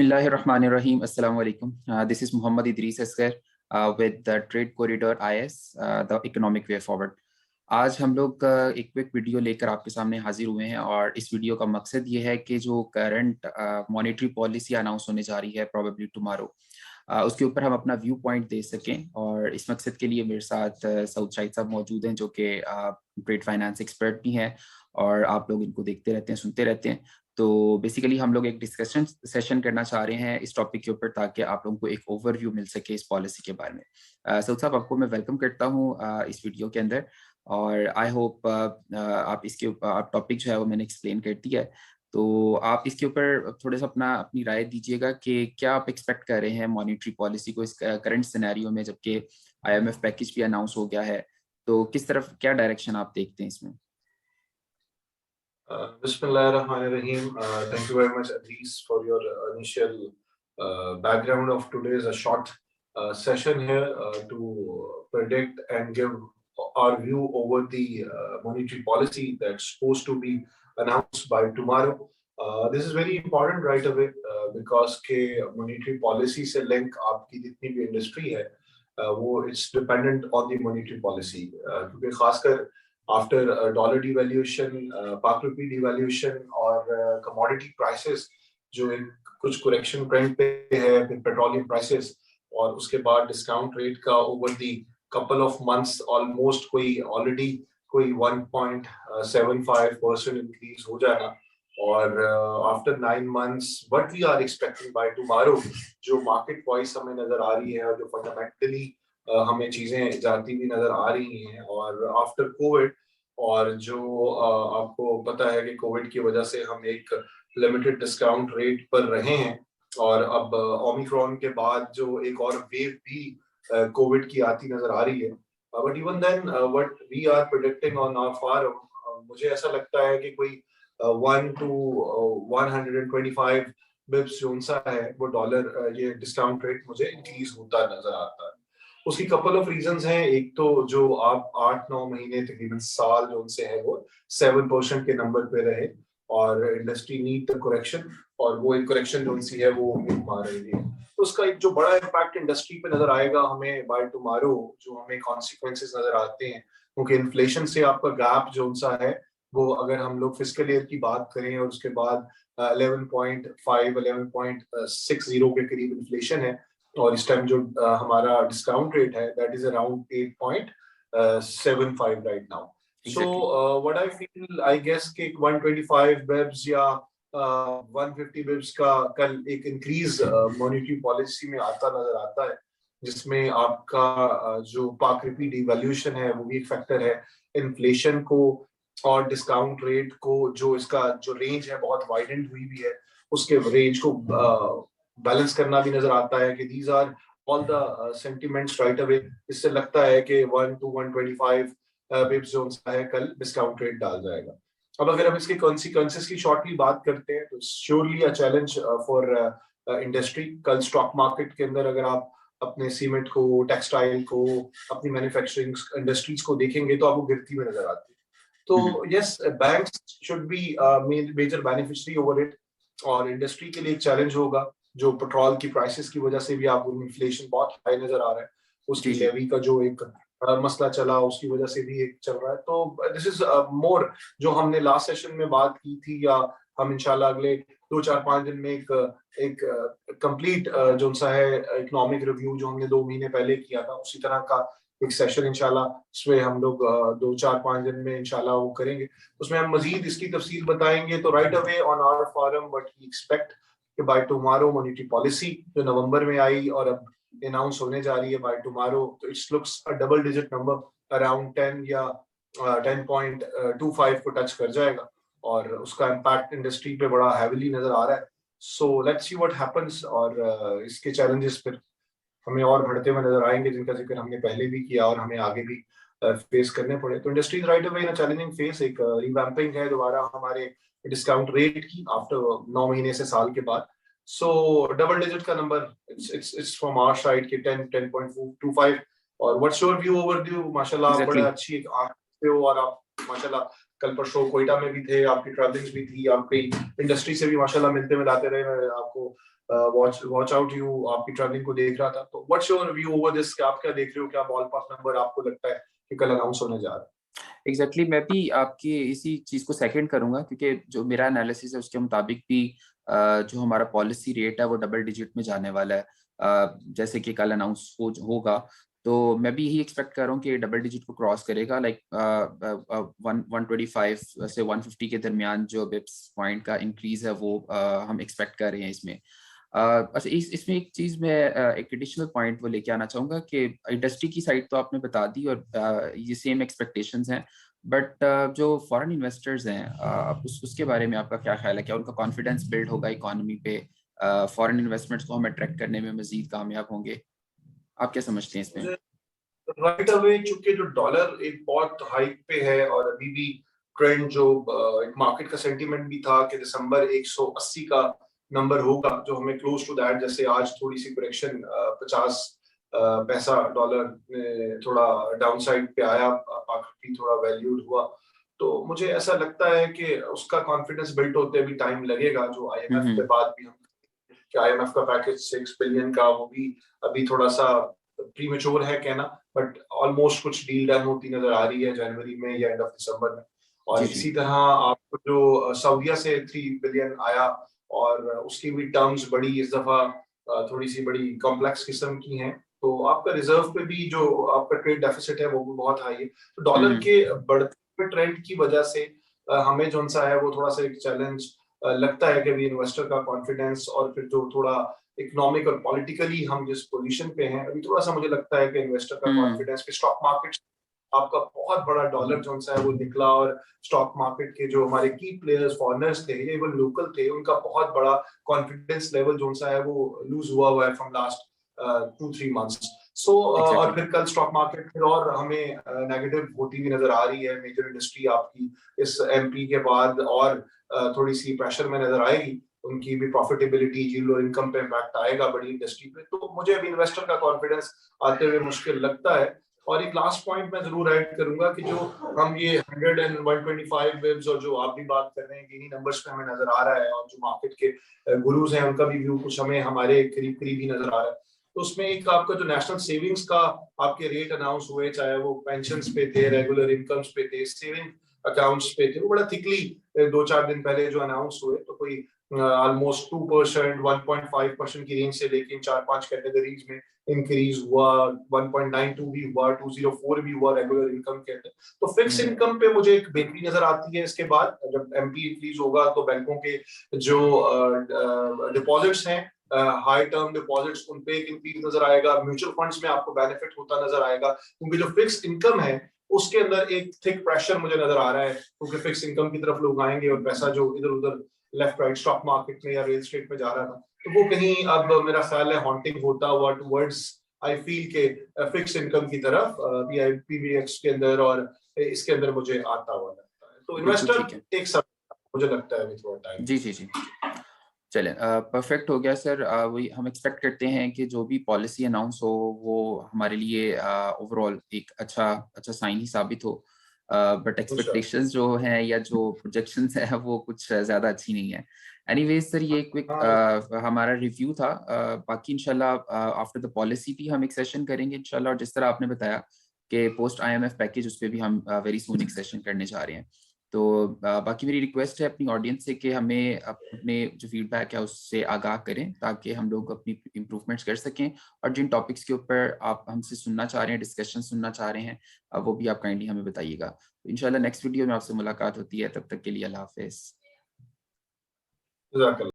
Bismillahirrahmanirrahim. Assalamu alaikum. This is Muhammad Idris Asghar with the Trade Corridor IS, the Economic Way Forward. आज हम लोग एक quick video लेकर आपके सामने हाजिर हुए हैं और इस वीडियो का मकसद ये है कि जो करंट मॉनेटरी पॉलिसी अनाउंस होने जा रही है प्रोबेबली टुमारो, उसके ऊपर हम अपना व्यू पॉइंट दे सकें। और इस मकसद के लिए मेरे साथ सऊद शाहिद साहब मौजूद हैं जो कि ट्रेड फाइनेंस एक्सपर्ट भी हैं और आप लोग इनको देखते रहते हैं, सुनते रहते हैं। तो बेसिकली हम लोग एक डिस्कशन सेशन करना चाह रहे हैं इस टॉपिक के ऊपर ताकि आप लोगों को एक ओवरव्यू मिल सके इस पॉलिसी के बारे में। सऊद साहब, आपको मैं वेलकम करता हूँ इस वीडियो के अंदर और आई होप आप इसके आप टॉपिक जो है वो मैंने एक्सप्लेन कर दिया है, तो आप इसके ऊपर थोड़ा सा अपनी राय दीजिएगा कि क्या आप एक्सपेक्ट कर रहे हैं मॉनेटरी पॉलिसी को इस करंट सिनेरियो में, जबकि IMF पैकेज भी अनाउंस हो गया है, तो किस तरफ क्या डायरेक्शन आप देखते हैं इसमें? Bismillahirrahmanirrahim. Thank you very much, Adris, for your initial background of today's short session here to predict and give our view over the monetary policy that's supposed to be announced by tomorrow. This is very important right away because के monetary policy से link आपकी जितनी भी industry है वो it's dependent on the monetary policy क्योंकि खासकर after dollar devaluation, पाक रुपी devaluation और commodity prices जो एक कुछ correction trend पे है, फिर petroleum prices और उसके बाद discount rate का over the couple of months almost already 1.75% increase हो जाएगा और after 9 months what we are expecting by tomorrow जो market wise हमें नजर आ रही है और जो fundamentally हमें चीजें जाती हुई नजर आ रही हैं और आफ्टर कोविड और जो आपको पता है कि कोविड की वजह से हम एक लिमिटेड डिस्काउंट रेट पर रहे हैं और अब ओमिक्रॉन के बाद जो एक और वेव भी कोविड की आती नजर आ रही है, but even then what we are predicting on our firm, मुझे ऐसा लगता है कि कोई 1 to 125 बिप्स जो सा है वो डॉलर ये डिस्काउंट रेट मुझे इंक्रीज होता नजर आता है। उसकी कपल ऑफ रीजंस हैं। एक तो जो आप 8-9 महीने तकरीबन साल जो उनसे है वो 7% के नंबर पे रहे और इंडस्ट्री नीड करेक्शन और वो एक करेक्शन जो उनसी है वो आ रही है, तो उसका एक जो बड़ा इम्पैक्ट इंडस्ट्री पे नजर आएगा हमें बाय टुमारो, जो हमें कॉन्सिक्वेंसेस नजर आते हैं क्योंकि इन्फ्लेशन से आपका गैप जो उनसा है वो अगर हम लोग फिस्कल ईयर की बात करें और उसके बाद 11.60 के करीब इन्फ्लेशन है और इस टाइम जो हमारा डिस्काउंट रेट है that is around 8.75 right now. So what I feel I guess कि 125 बिप्स या 150 बिप्स का कल एक इंक्रीज मॉनेटरी पॉलिसी में आता नजर आता है, जिसमें आपका जो पाक रुपी डिवैल्यूएशन है वो भी एक फैक्टर है, इन्फ्लेशन को और डिस्काउंट रेट को जो इसका जो रेंज है बहुत वाइडेंड हुई भी है उसके रेंज को बैलेंस करना भी नजर आता है कि these are all the sentiments right away. इससे लगता है कि 1 to 125 बिप्स जो है कल डिस्काउंट रेट डाल जाएगा। अब अगर हम इसके कॉन्सिक्वेंसेस की शॉर्टली बात करते हैं तो surely a challenge for industry. कल स्टॉक मार्केट के अंदर अगर आप अपने सीमेंट को, टेक्सटाइल को, अपनी मैन्युफैक्चरिंग इंडस्ट्रीज को देखेंगे तो आपको गिरती हुई नजर आती है। तो yes, banks should be major beneficiary over it और इंडस्ट्री के लिए एक चैलेंज होगा जो पेट्रोल की प्राइसेस की वजह से भी आपको इन्फ्लेशन बहुत हाई नजर आ रहा है, उसकी लेवी का जो एक मसला चला उसकी वजह से भी एक चल रहा है। तो दिस इज मोर जो हमने लास्ट सेशन में बात की थी या हम इंशाल्लाह अगले 2-4-5 दिन में एक कंप्लीट जो सा है इकोनॉमिक रिव्यू जो हमने 2 महीने पहले किया था उसी तरह का एक सेशन इंशाल्लाह इसमें हम लोग 2-4-5 दिन में इंशाल्लाह वो करेंगे, उसमें हम मजीद इसकी तफसील बताएंगे। तो right away on our forum what we expect कि बाय टुमारो मॉनेटरी पॉलिसी जो नवंबर में आई और अब अनाउंस होने जा रही है बाय टुमारो, तो it's looks a double digit number around 10 या 10.25 को टच कर जाएगा और उसका इम्पैक्ट इंडस्ट्री पे बड़ा हैविली नजर आ रहा है। So let's see what happens और इसके चैलेंजेस फिर हमें और बढ़ते हुए नजर आएंगे जिनका जिक्र हमने पहले भी किया और हमें आगे भी फेस करने पड़े। तो industries right away in a challenging face, एक रिवैम्पिंग है दोबारा हमारे डिस्काउंट रेट की आफ्टर 9 महीने से साल के बाद। सो डबल डिजिट का number it's from our side के 10.25 और what's your view over view? माशाल्लाह बड़ा अच्छी एक आंख पे हो और आप माशाल्लाह कल परसों कोयटा में भी थे, आपकी ट्रैवलिंग्स भी थी, आपकी इंडस्ट्री से भी माशाल्लाह मिलते मिलाते रहे, मैं आपको वॉच आउट यू आपकी ट्रैवलिंग को देख रहा था। तो what's your view over this, आप क्या देख रहे हो, क्या बॉल पास नंबर आपको लगता है कि कल अनाउंस होने जा रहा है? एग्जैक्टली मैं भी आपकी इसी चीज को सेकंड करूंगा, क्योंकि जो मेरा एनालिसिस है उसके मुताबिक भी जो हमारा पॉलिसी रेट है वो डबल डिजिट में जाने वाला है, जैसे कि कल अनाउंस होगा। तो मैं भी यही एक्सपेक्ट कर रहा हूँ कि डबल डिजिट को क्रॉस करेगा, लाइक 125 से 150 के दरमियान जो बिप्स पॉइंट का इंक्रीज है वो हम एक्सपेक्ट कर रहे हैं इसमें। अच्छा, इसमें एक चीज मैं एक एडिशनल पॉइंट वो लेके आना चाहूंगा कि इंडस्ट्री की साइड तो आपने बता दी और ये सेम एक्सपेक्टेशंस हैं, बट जो फॉरेन इन्वेस्टर्स हैं उसके बारे में आपका क्या ख्याल है? क्या उनका कॉन्फिडेंस बिल्ड होगा इकोनॉमी पे? फॉरेन इन्वेस्टमेंट्स को हम अट्रैक्ट करने में मजीद कामयाब होंगे? आप क्या समझते हैं इसमें? राइट अवे चूंकि जो डॉलर एक बहुत हाइक पे है और अभी भी ट्रेंड जो एक मार्केट का सेंटीमेंट भी था कि दिसंबर 180 का नंबर होगा, जो हमें क्लोज टू दैट, जैसे आज थोड़ी सी करेक्शन 50 पैसा डॉलर थोड़ा डाउनसाइड पे आया, पाकिस्तान थोड़ा वैल्यूड हुआ। तो मुझे ऐसा लगता है कि उसका कॉन्फिडेंस बिल्ड होते भी टाइम लगेगा। जो आईएमएफ के बाद भी हम कि आईएमएफ का पैकेज 6 बिलियन का, वो भी अभी थोड़ा सा प्रीमेच्योर है कहना, बट ऑलमोस्ट कुछ डील डन होती नजर आ रही है जनवरी में या एंड ऑफ दिसंबर में। और जी जी। इसी तरह आपको जो सऊदीया से 3 बिलियन आया, और उसकी भी टर्म्स बड़ी इस दफा थोड़ी सी बड़ी कॉम्प्लेक्स किस्म की हैं। तो आपका रिजर्व पे भी जो आपका ट्रेड डेफिसिट है वो भी बहुत हाई है। तो डॉलर के बढ़ते हुए ट्रेंड की वजह से हमें जो सा है वो थोड़ा सा एक चैलेंज लगता है कि अभी इन्वेस्टर का कॉन्फिडेंस और फिर जो थोड़ा इकोनॉमिक और पॉलिटिकली हम जिस पोजीशन पे हैं, अभी थोड़ा सा मुझे लगता है कि इन्वेस्टर का कॉन्फिडेंस पे स्टॉक मार्केट आपका बहुत बड़ा डॉलर जो सा है वो निकला, और स्टॉक मार्केट के जो हमारे की प्लेयर्स फॉरेनर्स थे या इवन लोकल थे, उनका बहुत बड़ा कॉन्फिडेंस लेवल जो सा है वो लूज हुआ है फ्रॉम लास्ट 2-3 मंथ्स। सो और फिर कल स्टॉक मार्केट फिर और हमें नेगेटिव होती हुई नजर आ रही है। मेजर इंडस्ट्री आपकी इस एमपी के बाद और थोड़ी सी प्रेशर में नजर आएगी, उनकी भी प्रॉफिटेबिलिटी, जीरो इनकम पे इम्पैक्ट आएगा बड़ी इंडस्ट्री पे। तो मुझे अभी इन्वेस्टर का कॉन्फिडेंस आते हुए मुश्किल लगता है। और एक लास्ट पॉइंट मैं जरूर ऐड करूंगा कि जो हम ये 100 एंड 125 वेव्स और जो आप भी बात कर रहे हैं कि इन्हीं नंबर्स पे हमें नजर आ रहा है, और जो मार्केट के गुरुज हैं उनका भी व्यू कुछ हमें हमारे करीब करीब ही नजर आ रहा है। तो उसमें एक आपका जो नेशनल सेविंग्स का आपके रेट अनाउंस हुए, चाहे वो पेंशन पे थे, रेगुलर इनकम्स पे थे, सेविंग अकाउंट्स पे थे, वो बड़ा थिकली 2-4 दिन पहले जो अनाउंस हुए, तो कोई ऑलमोस्ट 2%, 1.5% की रेंज से लेके 4-5 कैटेगरीज में इंक्रीज हुआ, 1.92 भी हुआ, 204 भी हुआ रेगुलर इनकम के अंदर। तो फिक्स इनकम पे मुझे एक बेहतरी नजर आती है। इसके बाद जब एमपी इंक्रीज होगा तो बैंकों के जो डिपॉजिट्स हैं, हाई टर्म डिपॉजिट्स, उन पे एक इंक्रीज नजर आएगा। म्यूचुअल फंड्स में आपको बेनिफिट होता नजर आएगा, क्योंकि जो फिक्स इनकम है उसके अंदर एक थिक प्रेशर मुझे नजर आ रहा है, क्योंकि फिक्स इनकम की तरफ लोग आएंगे और पैसा जो इधर उधर लेफ्ट राइट स्टॉक मार्केट में या रियल एस्टेट में जा रहा था, तो वो कहीं अब मेरा ख्याल है हॉन्टिंग होता हुआ टुवर्ड्स आई फील के फिक्स इनकम की तरफ पीवीएक्स के अंदर और इसके अंदर मुझे आता हुआ लगता है। तो इन्वेस्टर एक सब मुझे लगता है थोड़ा टाइम। जी जी जी। चलें, परफेक्ट हो गया सर। वही हम एक्सपेक्ट करते हैं कि जो भी पॉलिसी अनाउंस हो वो हमारे लिए ओवरऑल एक अच्छा साइन ही साबित हो, बट एक्सपेक्टेशंस जो हैं या जो प्रोजेक्शंस है वो कुछ ज़्यादा अच्छी नहीं है। एनीवेज सर, ये क्विक हमारा रिव्यू था। बाकी इंशाल्लाह आफ्टर द पॉलिसी भी हम एक सेशन करेंगे इंशाल्लाह, और जिस तरह आपने बताया कि पोस्ट आईएमएफ पैकेज, उस पर भी हम वेरी सून एक सेशन करने जा रहे हैं। तो बाकी मेरी रिक्वेस्ट है अपनी ऑडियंस से कि हमें अपने जो फीडबैक है उससे आगाह करें, ताकि हम लोग अपनी इम्प्रूवमेंट्स कर सकें, और जिन टॉपिक्स के ऊपर आप हमसे सुनना चाह रहे हैं, डिस्कशन सुनना चाह रहे हैं, वो भी आप काइंडली हमें बताइएगा। तो इंशाल्लाह नेक्स्ट वीडियो में आपसे मुलाकात होती है, तब तक के लिए अल्लाह हाफिज़।